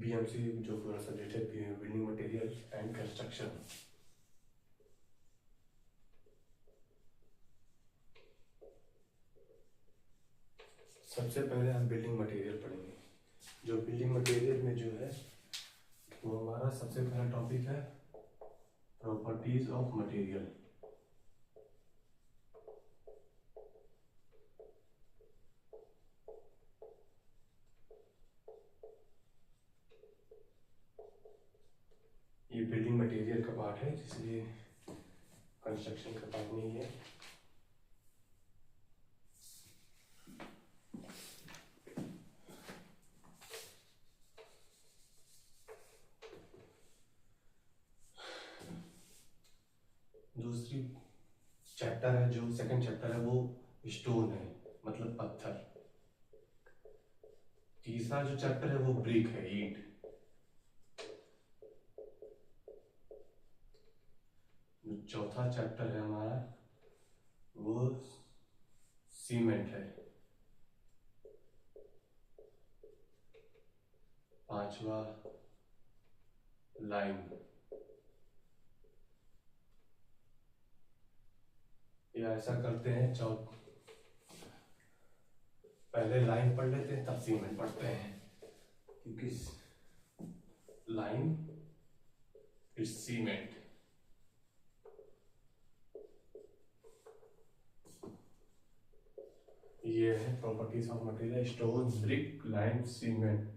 BPMC जो पूरा subject है बिल्डिंग मटेरियल एंड कंस्ट्रक्शन। सबसे पहले हम बिल्डिंग मटेरियल पढ़ेंगे। जो बिल्डिंग मटेरियल में जो है वो हमारा सबसे पहला टॉपिक है प्रॉपर्टीज ऑफ मटेरियल। ये बिल्डिंग मटेरियल का पार्ट है, इसलिए कंस्ट्रक्शन का पार्ट नहीं है। दूसरी चैप्टर है, जो सेकंड चैप्टर है वो स्टोन है, मतलब पत्थर। तीसरा जो चैप्टर है वो ब्रिक है, ईंट। जो चौथा चैप्टर है हमारा वो सीमेंट है। पांचवा लाइन। या ऐसा करते हैं, पहले लाइन पढ़ लेते हैं तब सीमेंट पढ़ते हैं, क्योंकि लाइन फिर सीमेंट। ये है properties of material, stone, brick, lime, cement.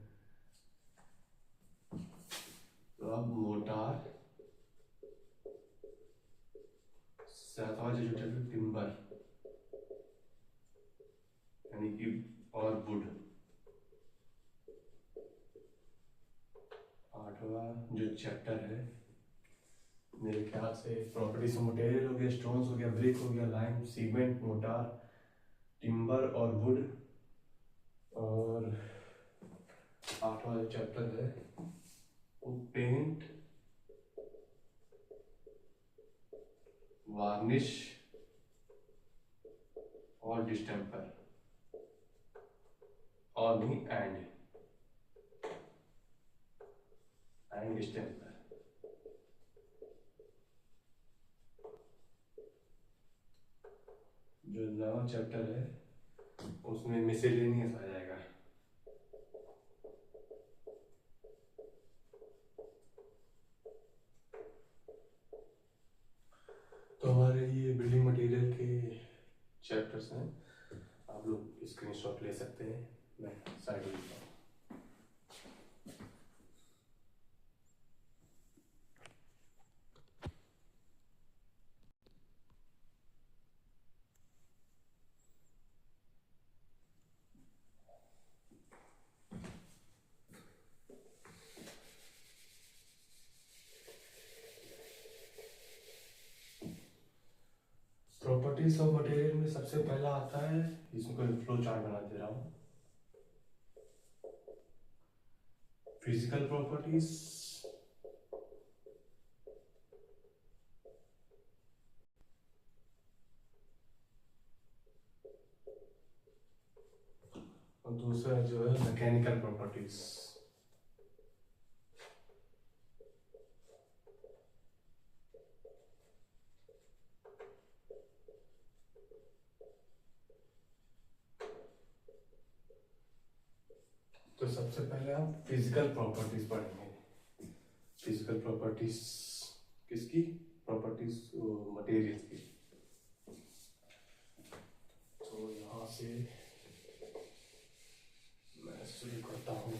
तो अब मोटार, सातवां जो टॉपिक टिम्बर यानी कि और वुड। आठवां जो चैप्टर है मेरे ख्याल से प्रॉपर्टीज ऑफ मटेरियल हो गया, स्टोन्स हो गया, ब्रिक हो गया, लाइम, सीमेंट, मोटार, टिम्बर और वुड। और आठवां जो चैप्टर है वो पेंट, वार्निश और डिस्टेम्पर, और नहीं एंड डिस्टेम्पर। जो नवा चैप्टर है उसमें मिसेलेनियस आ जाएगा। तो हमारे ये बिल्डिंग मटेरियल के चैप्टर्स हैं, आप लोग स्क्रीनशॉट ले सकते हैं, मैं साइड में लिखता हूँ। प्रॉपर्टीज ऑफ मटेरियल में सबसे पहला आता है, इसमें कोई फ्लो चार्ट बना दे रहा हूँ, फिजिकल प्रॉपर्टीज, और दूसरा जो है मैकेनिकल प्रॉपर्टीज। तो सबसे पहले हम फिजिकल प्रॉपर्टीज पढ़ेंगे। फिजिकल प्रॉपर्टीज किसकी? प्रॉपर्टीज मटेरियल की। तो यहाँ से मैं शुरू करता हूँ।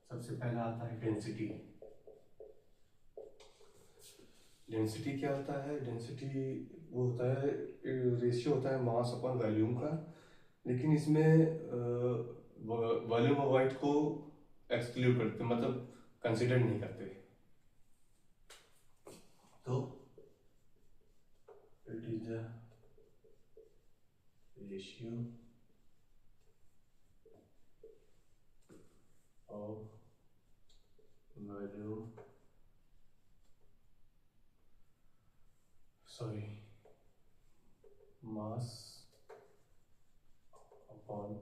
सबसे पहला आता है डेंसिटी। डेंसिटी क्या होता है? डेंसिटी वो होता है, रेशियो होता है मास अपॉन वॉल्यूम का, लेकिन इसमें वॉल्यूम ऑफ वाइट को एक्सक्लूड करते, मतलब कंसिडर नहीं करते। तो it is the ratio of volume sorry, mass upon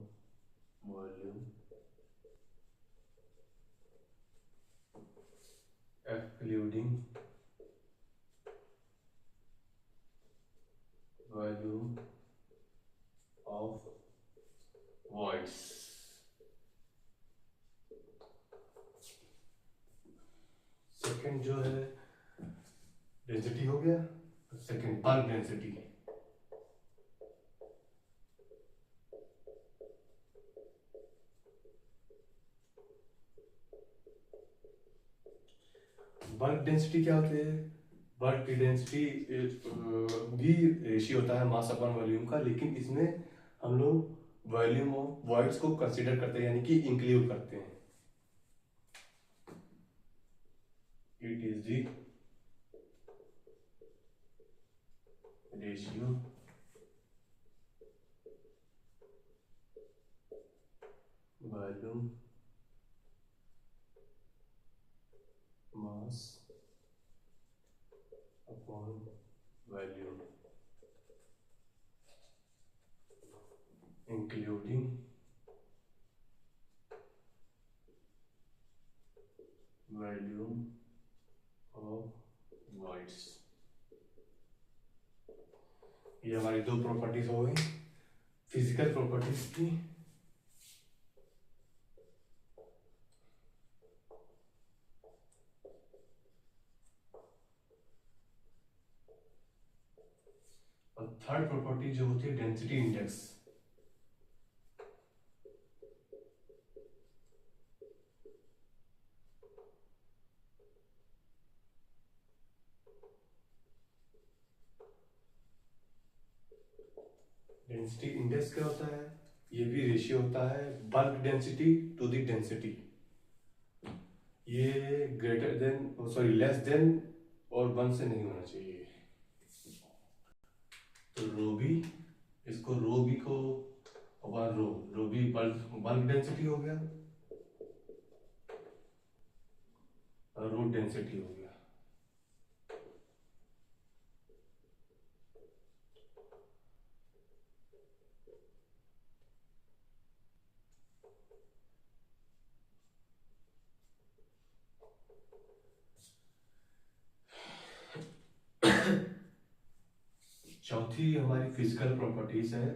volume excluding volume of voids. Second जो है डेंसिटी हो गया, second bulk density. Bulk density क्या होती है? बल्क डेंसिटी भी रेशियो होता है मास अपॉन वॉल्यूम का, लेकिन इसमें हम लोग वॉल्यूम ऑफ वॉइड्स को कंसीडर करते हैं, यानी कि इंक्लूड करते हैं। It is the ratio volume mass upon volume including volume of voids. ये हमारी दो प्रॉपर्टीज हो गई फिजिकल प्रॉपर्टीज की। और थर्ड प्रॉपर्टी जो होती है डेंसिटी इंडेक्स। डेंसिटी इंडेक्स क्या होता है? ये भी रेशियो होता है bulk density to the density. ये greater than sorry less than और 1 से नहीं होना चाहिए। तो रो बी, इसको रो बी को और रो बी बल्क डेंसिटी हो गया और रो डेंसिटी हो गया। चौथी हमारी फिजिकल प्रॉपर्टीज है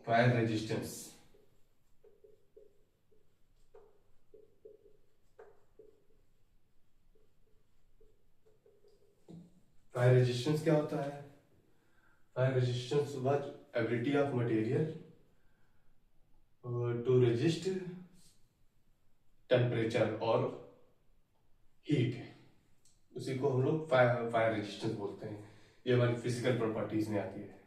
फायर रेजिस्टेंस। फायर रेजिस्टेंस क्या होता है? Fire resistance was ability of material to resist temperature और हीट, उसी को हम लोग फायर रेजिस्टेंस बोलते हैं। ये हमारी फिजिकल प्रॉपर्टीज में आती है।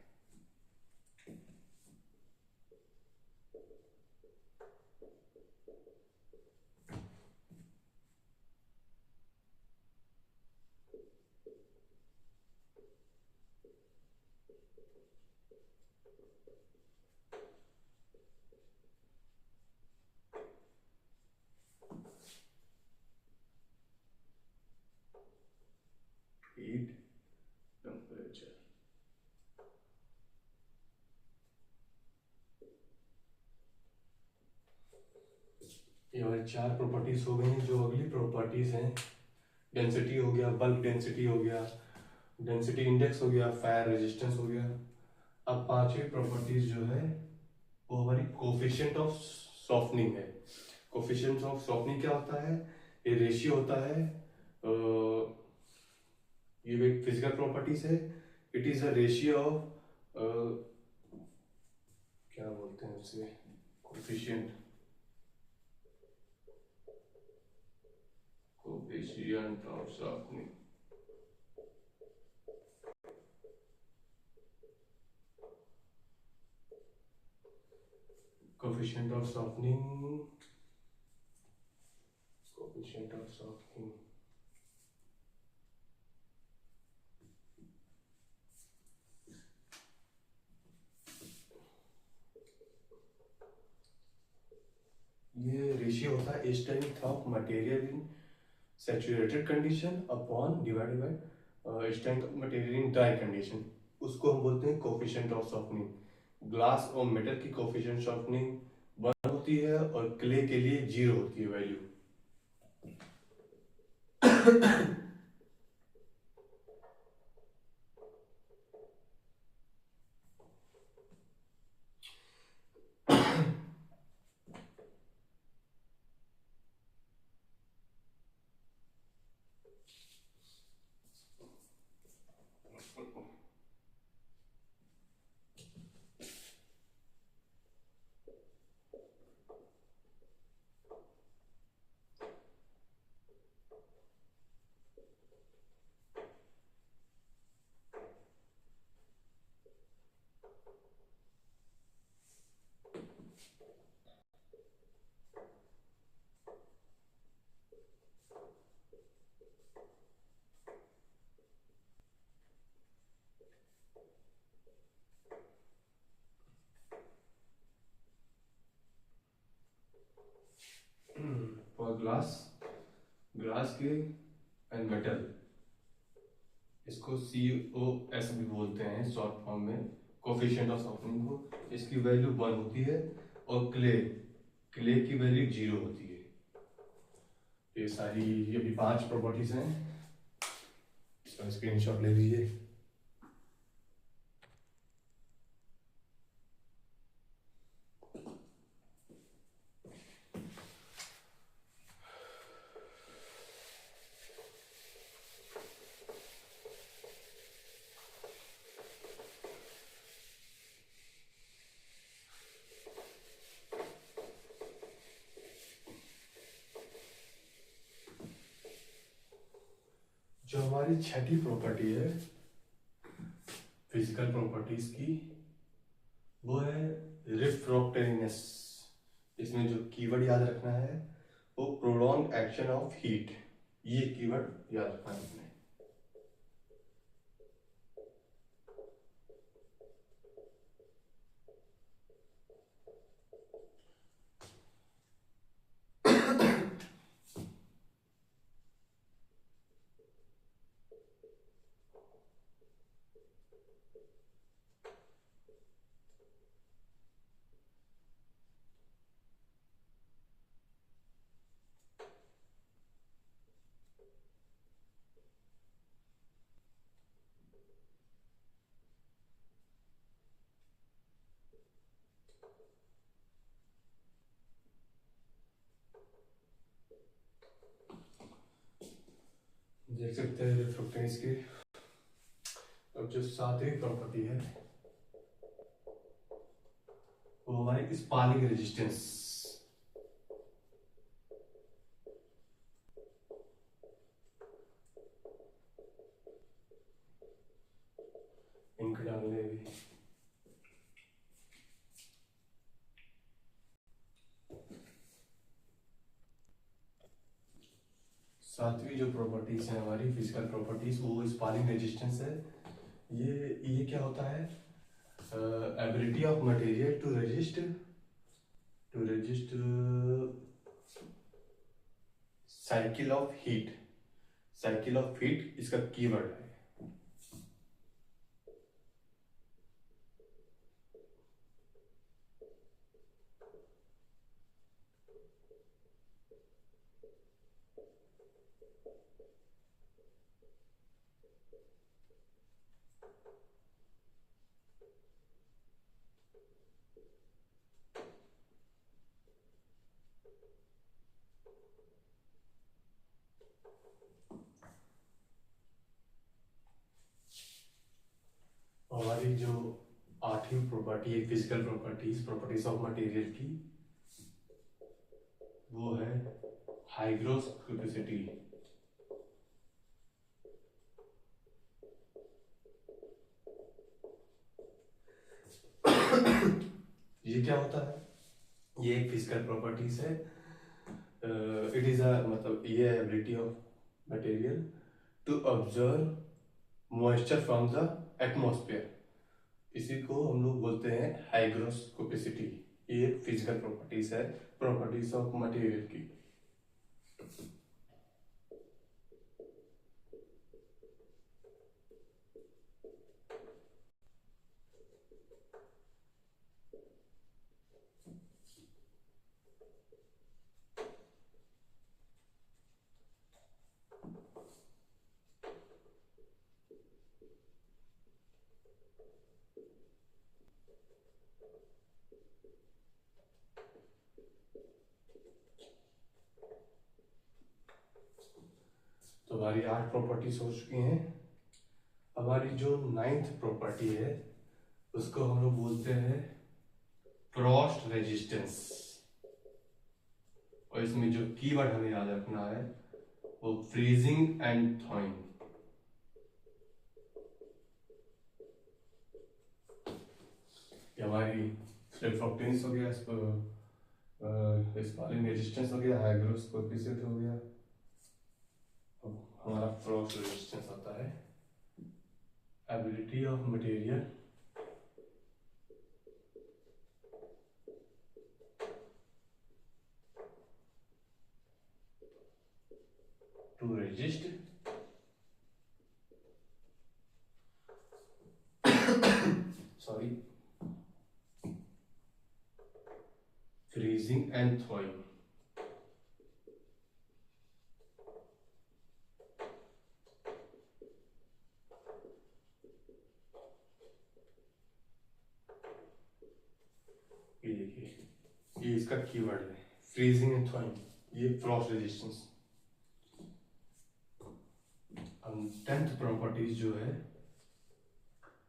Heat temperature. ये हमारी चार प्रॉपर्टीज हो गई हैं। जो अगली प्रॉपर्टीज हैं, डेंसिटी हो गया, बल्क डेंसिटी हो गया, डेंसिटी इंडेक्स हो गया, फायर रेजिस्टेंस हो गया। अब पांचवी प्रॉपर्टीज जो है वो हमारी कोफिशिएंट ऑफ सॉफ्टनिंग है। कोफिशिएंट ऑफ सॉफ्टनिंग क्या होता है? ये रेशियो होता है, ये एक फिजिकल प्रॉपर्टीज है। It is a ratio of क्या बोलते हैं उसे, coefficient of softening. Coefficient of softening, coefficient of softening ये रेशियो होता है strength of material in saturated condition upon divided by strength of material in dry condition, उसको हम बोलते हैं कोफिशिएंट ऑफ सॉफ्टनिंग। ग्लास और मेटल की कोफिशिएंट सॉफ्टनिंग 1 होती है और क्ले के लिए 0 होती है वैल्यू। फॉर ग्लास के एंड मेटल, इसको COS भी बोलते हैं शॉर्ट फॉर्म में, कोफिशिएंट ऑफ सॉफ्टनिंग को। इसकी वैल्यू 1 होती है और क्ले की वैल्यू 0 होती है। ये सारी, ये भी 5 प्रॉपर्टीज हैं, इसका स्क्रीनशॉट ले लीजिए। जो हमारी छठी प्रॉपर्टी है फिजिकल प्रॉपर्टीज की, वो है रिफ्रैक्टिवनेस। इसमें जो कीवर्ड याद रखना है वो प्रोलॉन्ग एक्शन ऑफ हीट, ये कीवर्ड याद रखना है आपने। देख सकते हैं रिफ्रैक्टिवनेस की। अब जो 7वीं प्रॉपर्टी है वो हमारी स्पालिंग रेजिस्टेंस। इनको डालने भी, सातवीं जो प्रॉपर्टीज है हमारी फिजिकल प्रॉपर्टीज, वो स्पालिंग रेजिस्टेंस है। ये क्या होता है? Ability of material to resist cycle of heat इसका कीवर्ड है। हमारी जो 8वीं प्रॉपर्टी है फिजिकल प्रॉपर्टीज ऑफ मटेरियल की, वो है हाइग्रोस्कोपिसिटी। ये क्या होता है? ये एक फिजिकल प्रॉपर्टीज है। इट इज अ मतलब ये ability of material to observe moisture from the atmosphere. इसी को हम लोग बोलते हैं हाइग्रोस्कोपिसिटी। ये फिजिकल प्रॉपर्टीज है, प्रॉपर्टीज ऑफ मटेरियल की। तो हमारी 8 प्रॉपर्टीज हो चुकी हैं। हमारी जो 9th प्रॉपर्टी है उसको हम लोग बोलते हैं फ्रॉस्ट रेजिस्टेंस, और इसमें जो कीवर्ड हमें याद रखना है वो फ्रीजिंग एंड थॉइंग। हमारी स्पेक्ट्रोफ्टेंस हो गया, स्पालिंग रेजिस्टेंस हो गया, हाइग्रोस कोएफिशिएंट हो गया, हमारा फ्रॉस्ट रेजिस्टेंस आता है। Ability of material to resist sorry freezing and thawing। ये देखिए, ये इसका कीवर्ड है फ्रीजिंग एंड थॉइंग, ये फ्रॉस्ट रेजिस्टेंस। हम 10th प्रॉपर्टीज जो है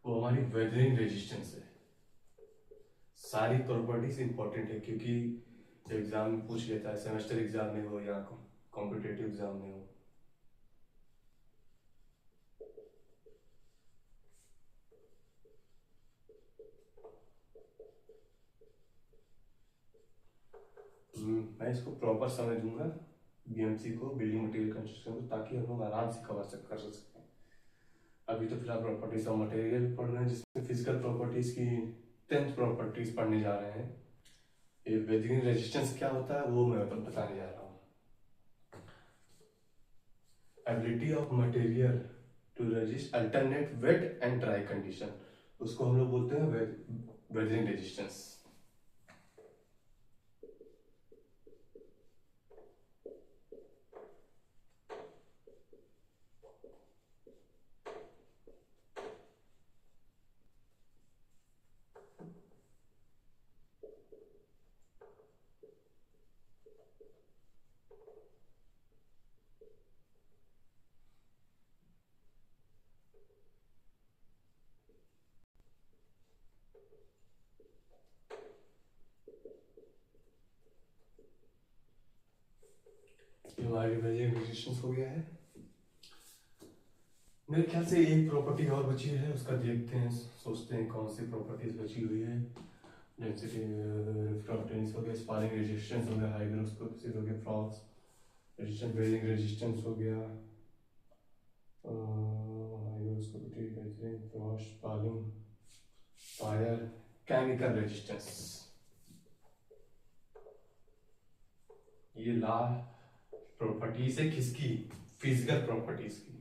वो हमारी वेदरिंग रेजिस्टेंस है। सारी प्रॉपर्टीज इंपॉर्टेंट है क्योंकि एग्जाम में पूछ लेता है, सेमेस्टर एग्जाम में हो या कॉम्पिटिटिव एग्जाम में हो। मैं इसको प्रॉपर समझ दूंगा बीएमसी को, बिल्डिंग मटेरियल कंस्ट्रक्शन को, ताकि हम लोग आराम से कर सकते हैं। अभी तो फिलहाल प्रॉपर्टीज ऑफ मटेरियल पढ़ रहे हैं, जिसमें फिजिकल प्रॉपर्टीज की 10th प्रॉपर्टीज पढ़ने जा रहे हैं। ये वेदरिंग रेजिस्टेंस क्या होता है वो मैं बताने जा रहा हूँ। Ability of material to resist alternate wet and dry condition, उसको हम लोग बोलते हैं वेदरिंग रेजिस्टेंस। हमारी वेदरिंग रेजिस्टेंस हो गया है। मेरे ख्याल से एक प्रॉपर्टी और बची है, उसका देखते हैं, सोचते हैं कौन सी प्रॉपर्टीज बची हुई है। डेंसिटी रिफ्रैक्टेंस हो गया, स्पालिंग रेजिस्टेंस हो गया, हाइग्रोस कोएफिशिएंट हो गया, फ्रॉस्ट रेजिस्टेंस, वेदरिंग रेजिस्टेंस हो गया, हाइग्रोस coefficient, frost, spalling, fire, chemical resistance. ये ला प्रॉपर्टीज है किसकी? फिजिकल प्रॉपर्टीज की,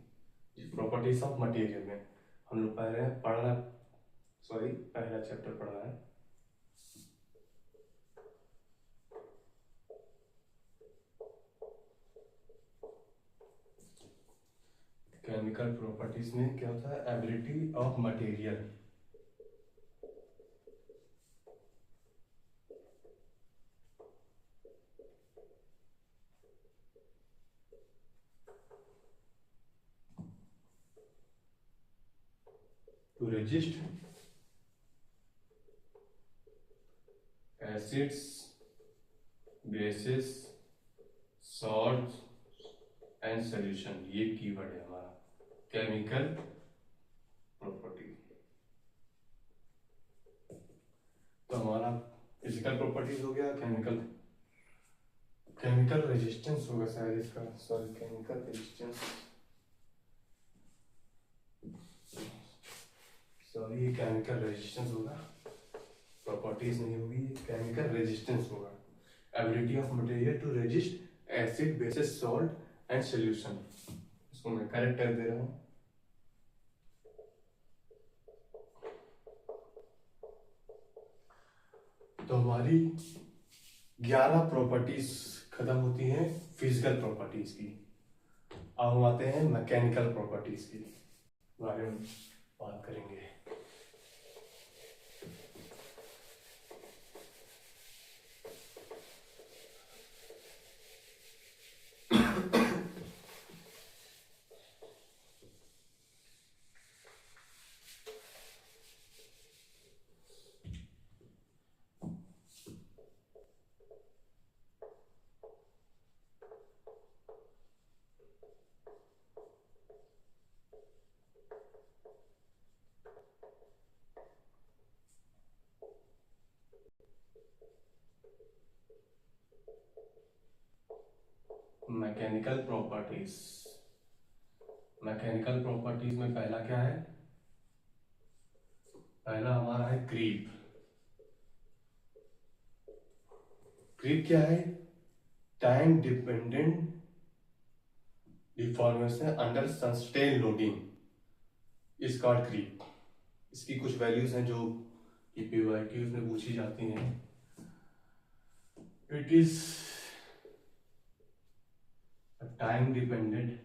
प्रॉपर्टीज ऑफ मटेरियल में हम लोग पहला चैप्टर पढ़ना है। केमिकल प्रॉपर्टीज में क्या होता है? Ability of material to resist acids, bases, salt and solution, ये कीवर्ड है हमारा केमिकल प्रॉपर्टी। तो हमारा फिजिकल प्रॉपर्टीज हो गया, केमिकल रेजिस्टेंस होगा शायद इसका, sorry chemical resistance, sorry chemical resistance होगा, प्रॉपर्टीज नहीं होगी, केमिकल रेजिस्टेंस होगा। Ability of material to resist acid, bases, salt and solution, इसको मैं करेक्ट कर दे रहा हूँ। तो हमारी 11 प्रॉपर्टीज खत्म होती हैं फिजिकल प्रॉपर्टीज की। अब हम आते हैं मैकेनिकल प्रॉपर्टीज की बारे में बात करेंगे। Mechanical properties. मैकेनिकल प्रॉपर्टीज में पहला क्या है? पहला हमारा है क्रीप। क्रीप क्या है? Time dependent deformation under sustain loading is called creep. इसकी कुछ वैल्यूज हैं जो पीवाईक्यूज में पूछी जाती हैं। It is time dependent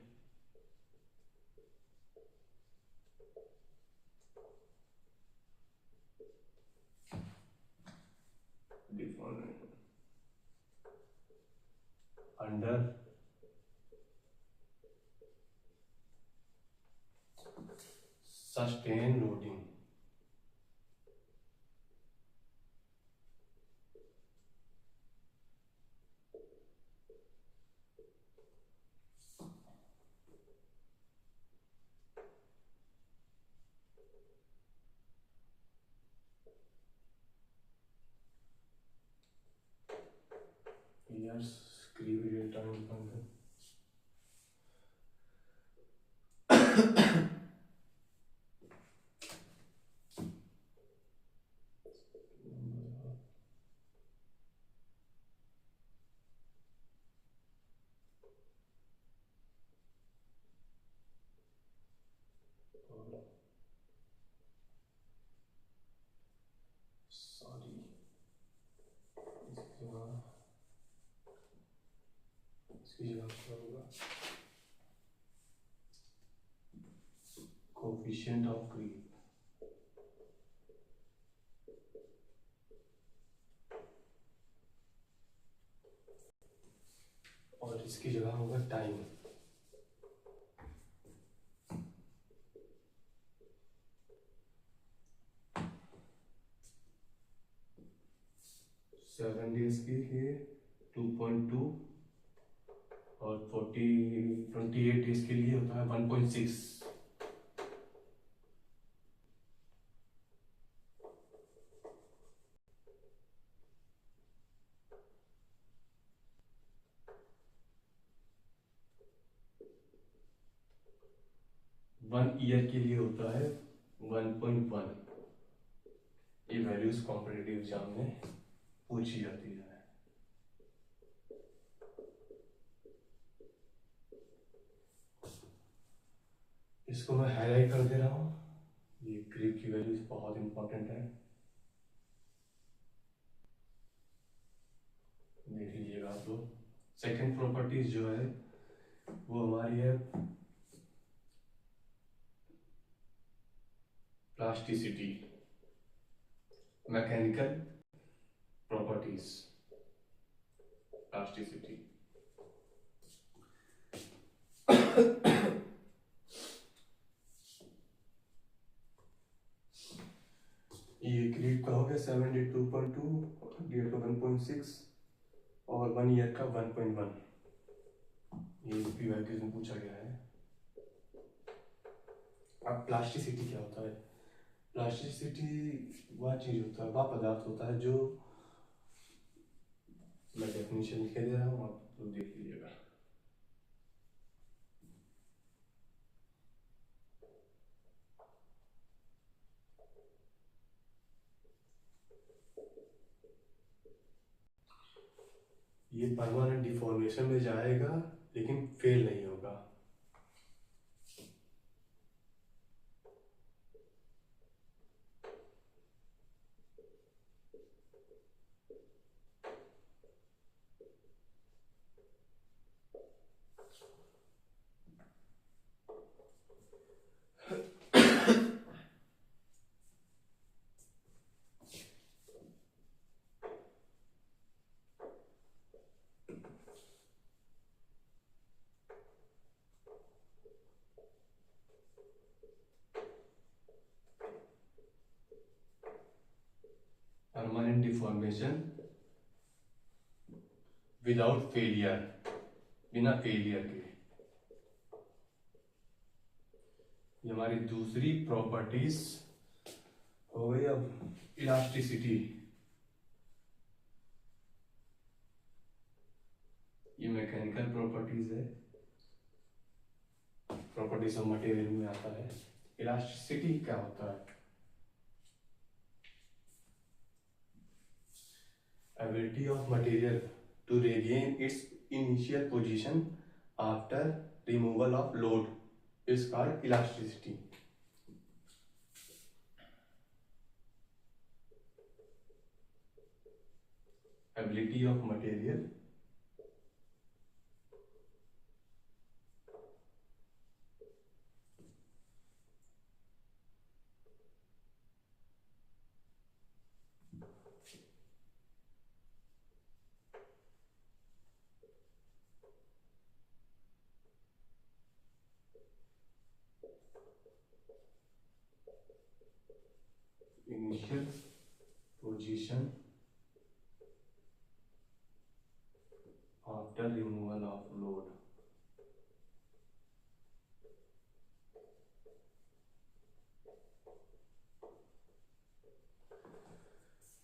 under sustain loading. Yes, creep real time function. Sorry, इसकी जगह क्या होगा? Coefficient of creep. और इसकी जगह होगा टाइम। सेवन डेज के लिए 2.2 और 28 डेज के लिए होता है 1.6। वन ईयर के लिए होता है 1.1। ये वैल्यूज कॉम्पिटिटिव एग्जाम में पूछी जाती है। इसको मैं हाईलाइट कर दे रहा हूँ। ये क्रीप की वैल्यूज बहुत इंपॉर्टेंट है, देख लीजिएगा आप लोग। सेकेंड प्रॉपर्टीज जो है वो हमारी है प्लास्टिसिटी। Mechanical properties, plasticity. ये क्रीप का हो गया 72.2, ईयर का 1.6 और 1 ईयर का 1.1। ये पीवाईक्यूज में पूछा गया है। अब प्लास्टिसिटी क्या होता है? प्लास्टिसिटी वह चीज होता है, वह पदार्थ होता है जो, मैं डेफिनेशन लिख के दे रहा हूँ, आप तो देख लीजिएगा। ये परमानेंट डिफॉर्मेशन में जाएगा लेकिन फेल नहीं होगा। परमानेंट डिफॉर्मेशन विदाउट फेलियर, बिना फेलियर के। ये हमारी दूसरी प्रॉपर्टीज हो गई। अब इलास्टिसिटी। मैकेनिकल प्रॉपर्टीज है, प्रॉपर्टीज ऑफ मटेरियल में आता है। इलास्टिसिटी क्या होता है? Ability of material to regain its initial position after removal of load is called elasticity. Ability of material initial position after removal of load।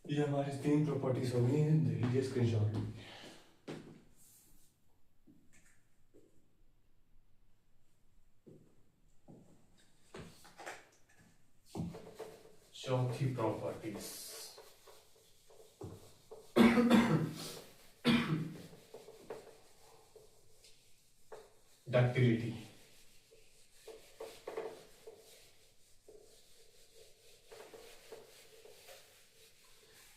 ये हमारी 3 properties हो गई हैं, देख लीजिए स्क्रीनशॉट। चौथी प्रॉपर्टीज डक्टिलिटी।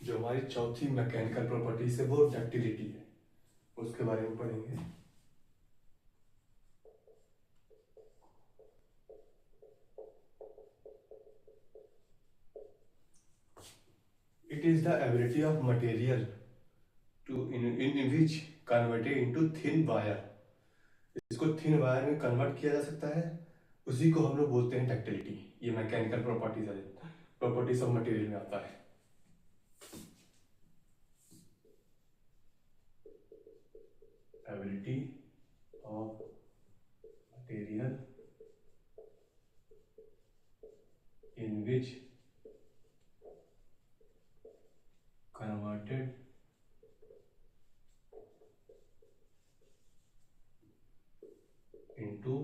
जो हमारी चौथी मैकेनिकल प्रॉपर्टीज है वो डक्टिलिटी है, उसके बारे में पढ़ेंगे। It is the ability of material to in which converted into thin wire। इसको थिन वायर में कन्वर्ट किया जा सकता है, उसी को हम लोग बोलते हैं डक्टिलिटी। ये मैकेनिकल प्रॉपर्टीज है, प्रॉपर्टीज ऑफ मटेरियल में आता है। Ability of material in which converted into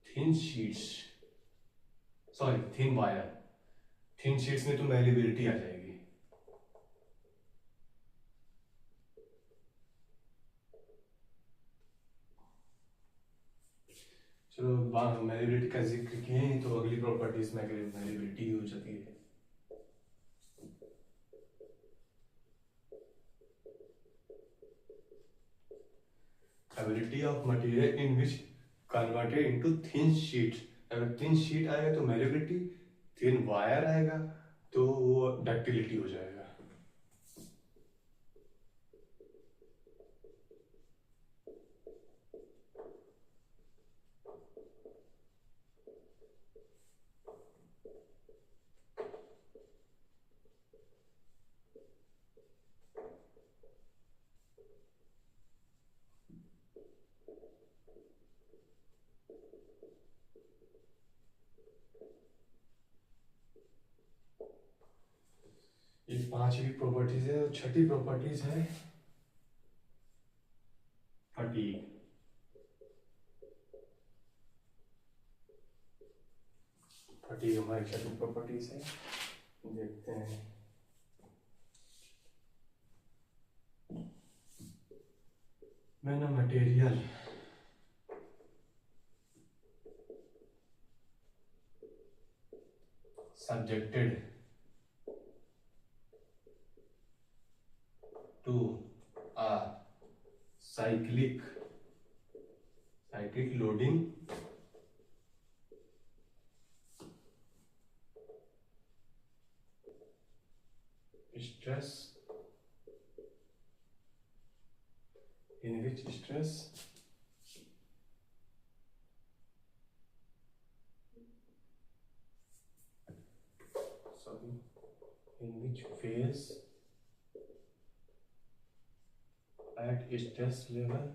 thin sheets, sorry thin wire. Thin sheets में तो मैलिबिलिटी आ जाएगी। चलो मैलिबिलिटी का जिक्र किए हैं तो अगली प्रॉपर्टीज में मैलिबिलिटी हो जाती है। Ability of material in which converted into thin sheets। अगर थिन शीट आएगा तो मैलिबिलिटी, थिन वायर आएगा तो वो डक्टिलिटी हो जाएगा। ये 5वीं प्रॉपर्टीज है। और छठी प्रॉपर्टीज है फटीग। फटीग हमारी छठी प्रॉपर्टीज है, देखते हैं। When a material subjected to a cyclic loading stress, in which stress in which phase at stress level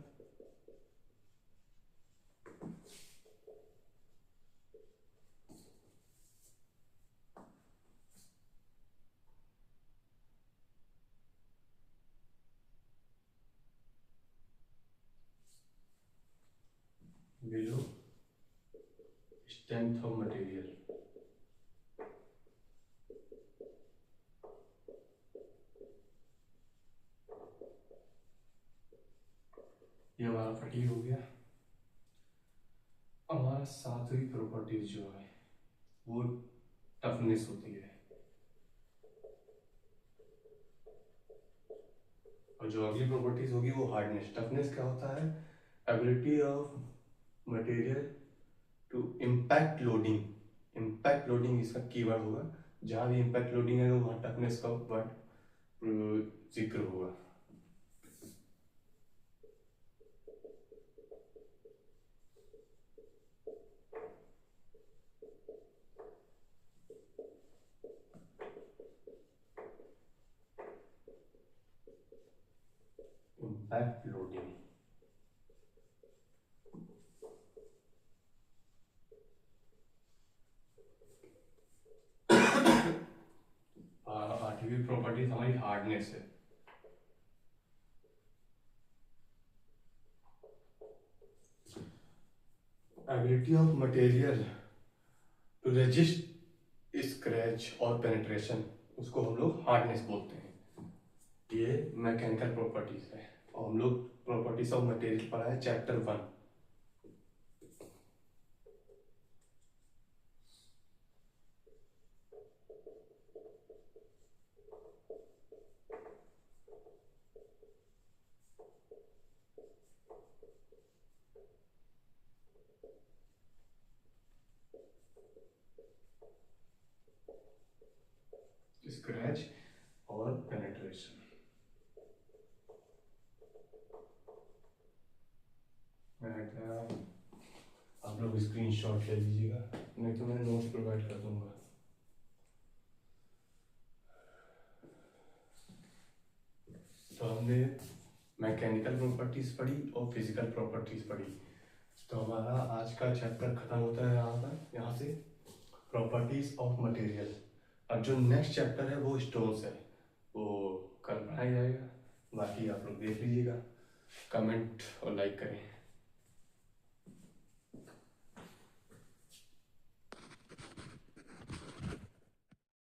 strength of material. ये हमारा फटीग हो गया। हमारा सातवीं प्रॉपर्टीज जो है वो टफनेस होती है, और जो अगली प्रॉपर्टीज होगी वो हार्डनेस। टफनेस क्या होता है? Ability of material to impact loading. Impact loading इसका कीवर्ड होगा। जहां भी इम्पैक्ट लोडिंग है वहां टफनेस का वर्ड जिक्र होगा। Impact loading. आठवीं प्रॉपर्टी हमारी हार्डनेस है। Ability of material to resist scratch और पेनिट्रेशन, उसको हम लोग हार्डनेस बोलते हैं। ये मैकेनिकल प्रॉपर्टीज है और हम लोग प्रॉपर्टीज ऑफ मटेरियल पढ़ा है चैप्टर 1। स्क्रैच और पेनिट्रेशन। आप लोग स्क्रीनशॉट ले लीजिएगा, नहीं तो मैं नोट्स प्रोवाइड कर दूंगा। तो हमने मैकेनिकल प्रॉपर्टीज पढ़ी और फिजिकल प्रॉपर्टीज पढ़ी। तो हमारा आज का चैप्टर खत्म होता है यहाँ से प्रॉपर्टीज ऑफ मटेरियल। अब जो नेक्स्ट चैप्टर है वो स्टोन्स है, वो कल पढ़ाया जाएगा। बाकी आप लोग देख लीजिएगा, कमेंट और लाइक करें।